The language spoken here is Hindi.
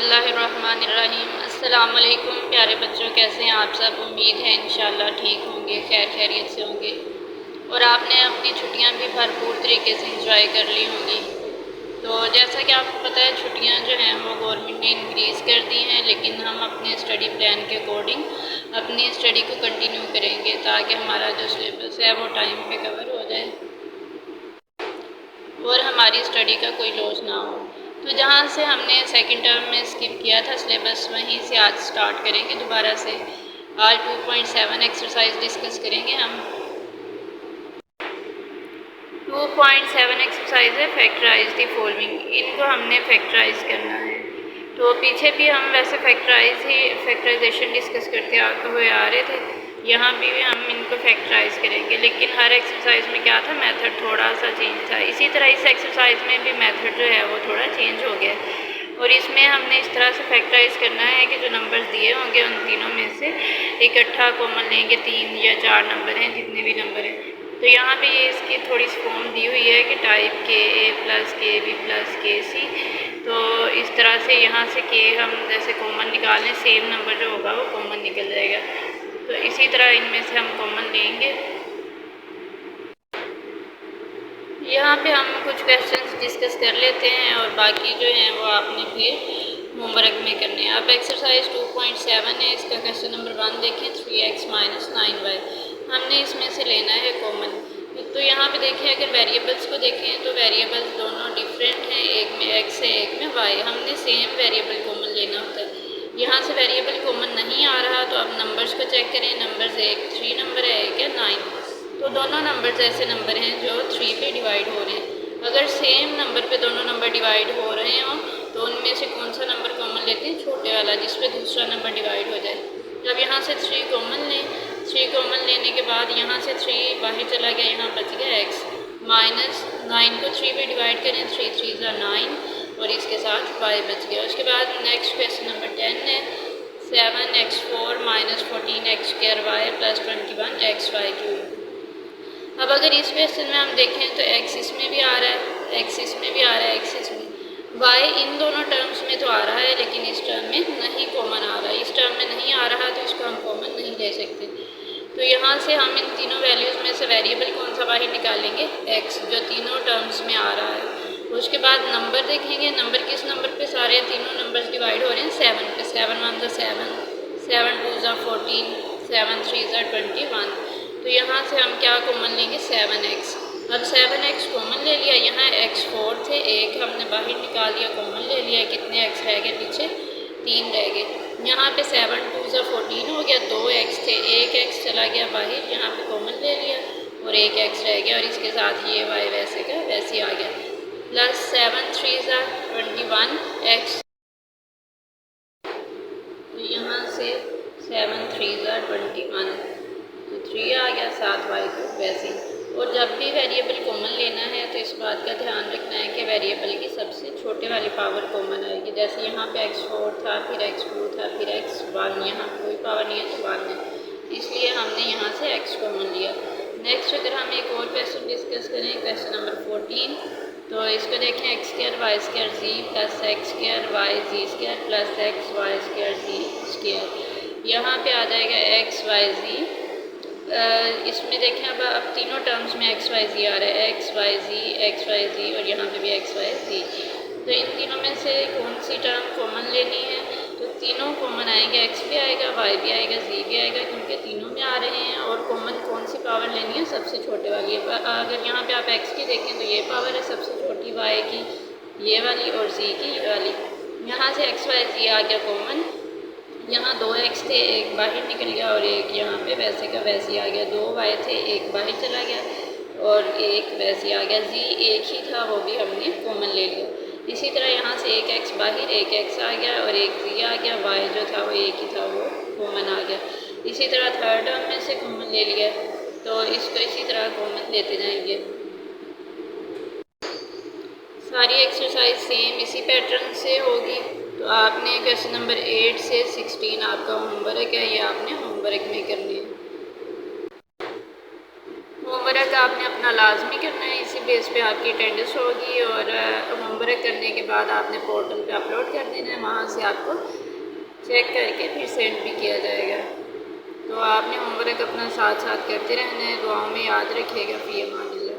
बिस्मिल्लाहिर्रहमानिर्रहीम। अस्सलाम वालेकुम प्यारे बच्चों, कैसे हैं आप सब। उम्मीद है इंशाल्लाह ठीक होंगे, खैर खैरियत से होंगे और आपने अपनी छुट्टियां भी भरपूर तरीके से इंजॉय कर ली होंगी। तो जैसा कि आपको पता है, छुट्टियां जो हैं वो गवर्नमेंट ने इंक्रीज़ कर दी हैं, लेकिन हम अपने स्टडी प्लान के अकॉर्डिंग अपनी स्टडी को कंटिन्यू करेंगे ताकि हमारा जो सिलेबस है वो टाइम पे कवर हो जाए और हमारी स्टडी का कोई लॉस ना हो। तो जहाँ से हमने सेकंड टर्म में स्किप किया था सिलेबस, वहीं से आज स्टार्ट करेंगे दोबारा से। आज 2.7 एक्सरसाइज डिस्कस करेंगे हम। 2.7 एक्सरसाइज है फैक्टराइज द फॉलोइंग। इनको हमने फैक्टराइज करना है। तो पीछे भी हम वैसे फैक्टराइजेशन डिस्कस करते हुए आ रहे थे, यहाँ भी हम इनको फैक्टराइज करेंगे, लेकिन हर एक्सरसाइज में क्या था, मेथड थोड़ा सा चेंज था। इसी तरह इस एक्सरसाइज में भी मेथड जो है वो थोड़ा चेंज हो गया और इसमें हमने इस तरह से फैक्टराइज करना है कि जो नंबर्स दिए होंगे उन तीनों में से इकट्ठा कॉमन लेंगे। 3 या 4 नंबर हैं, जितने भी नंबर हैं। तो यहाँ पे ये इसकी थोड़ी सी फॉर्म दी हुई है कि टाइप के ए प्लस के बी प्लस के सी। तो इस तरह से यहाँ से के हम जैसे कॉमन निकालें, सेम नंबर जो होगा वो कॉमन निकल जाएगा। तो इसी तरह इनमें से हम कॉमन लेंगे। यहाँ पे हम कुछ क्वेश्चंस डिस्कस कर लेते हैं और बाकी जो हैं वो आपने फिर होमवर्क में करने हैं। अब एक्सरसाइज 2.7 है, इसका क्वेश्चन नंबर 1 देखें। 3x - 9y हमने इसमें से लेना है कॉमन। तो यहाँ पे देखें, अगर वेरिएबल्स को देखें तो वेरिएबल्स दोनों डिफरेंट हैं, एक में x है एक में y। हमने सेम वेरिएबल कॉमन लेना होता है। यहाँ से वेरिएबल कॉमन नहीं आ रहा तो अब नंबर्स को चेक करें। नंबर्स, एक 3 नंबर है, एक है 9। तो दोनों नंबर्स ऐसे नंबर हैं जो 3 पे डिवाइड हो रहे हैं। अगर सेम नंबर पे दोनों नंबर डिवाइड हो रहे हों तो उनमें से कौन सा नंबर कॉमन लेते हैं, छोटे वाला, जिस पे दूसरा नंबर डिवाइड हो जाए। जब यहाँ से 3 कॉमन लें, 3 कॉमन लेने के बाद यहाँ से 3 बाहर चला गया, यहाँ बच गया x। -9 को 3 पे डिवाइड करें, 3 3 9 और इसके साथ y बच गया। उसके बाद नेक्स्ट क्वेश्चन नंबर 10 है। 7x4 - 14x² + 21xy3। अब अगर इस क्वेश्चन में हम देखें तो x इसमें भी आ रहा है, x इसमें भी आ रहा है, x इसमें, y इन दोनों टर्म्स में तो आ रहा है लेकिन इस टर्म में नहीं कॉमन आ रहा है। इस टर्म में नहीं आ रहा तो इसको हम कॉमन नहीं ले सकते। तो यहाँ से हम इन तीनों वैल्यूज़ में से वेरिएबल कौन सा बाहर निकालेंगे, x, जो तीनों टर्म्स में आ रहा है। उसके बाद नंबर देखेंगे, नंबर किस नंबर पे सारे तीनों नंबर्स डिवाइड हो रहे हैं, 7 पे। 7 1 7, 7 2 14, 7 3 21। तो यहाँ से हम क्या कॉमन लेंगे, 7x। अब 7x कॉमन ले लिया, यहाँ x4 थे, एक हमने बाहर निकाल लिया, कॉमन ले लिया। कितने x रह गए पीछे, 3 रह गए। यहाँ पे 7 2 14 हो गया, 2x थे, एक x चला गया बाहर, यहाँ पे कॉमन ले लिया और एक x रह गया और इसके साथ ये y वैसे का वैसे आ गया। Plus 7 3 21x। तो यहाँ से 7 3 21, तो 3 आ गया, साथ y को वैसे ही। और जब भी वेरिएबल कॉमन लेना है तो इस बात का ध्यान रखना है कि वेरिएबल की सबसे छोटे वाली पावर कॉमन आएगी। जैसे यहाँ पे x4 था, फिर x2 था, फिर x1, यहाँ कोई पावर नहीं है तो 1 है, इसलिए हमने यहाँ से x कॉमन लिया। नेक्स्ट अगर हम एक और क्वेश्चन डिस्कस करें, क्वेश्चन नंबर 14, तो इसको देखें। x² y² z + x² y z² + x y² z²। यहाँ पे आ जाएगा x y z। इसमें देखें, अब तीनों टर्म्स में x y z आ रहा है, x y z और यहाँ पे भी x y z। तो इन तीनों में से कौन सी टर्म कॉमन लेनी है, तो तीनों कॉमन आएंगे, x भी आएगा, y भी आएगा, z भी आएगा, क्योंकि तीनों में आ रहे हैं। और कॉमन कौन सी पावर लेनी है, सबसे छोटे वाली। अगर यहाँ पे आप x की देखें तो ये पावर है सबसे छोटी, y की ये वाली और z की ये वाली। यहाँ से x y z आ गया कॉमन। यहाँ 2x थे, एक बाहर निकल गया और एक यहाँ पे वैसे का वैसे आ गया। 2y थे, एक बाहर चला गया और एक वैसे आ गया। z एक ही था, वो भी हमने कॉमन ले लिया। इसी तरह यहाँ से एक x बाहर, एक x आ गया और एक z आ गया। y जो था वो एक ही था, वो कॉमन आ गया। इसी तरह थर्ड टर्म में से कॉमन ले लिया, तो इसको इसी तरह कॉमन लेते जाएंगे। सारी एक्सरसाइज सेम इसी पैटर्न से होगी। तो आपने क्वेश्चन नंबर 8 से 16 आपका होमवर्क है, ये आपने होमवर्क में करनी है। होमवर्क आपने अपना लाजमी करना है, इसी बेस पे आपकी अटेंडेंस होगी और होमवर्क करने के बाद आपने पोर्टल पे अपलोड कर देना है, वहाँ से आपको चेक करके फिर सेंड भी किया जाएगा। तो आपने होमवर्क अपना साथ साथ करते रहना है। दुआओं में याद रखिएगा। फ़ी अमान अल्लाह।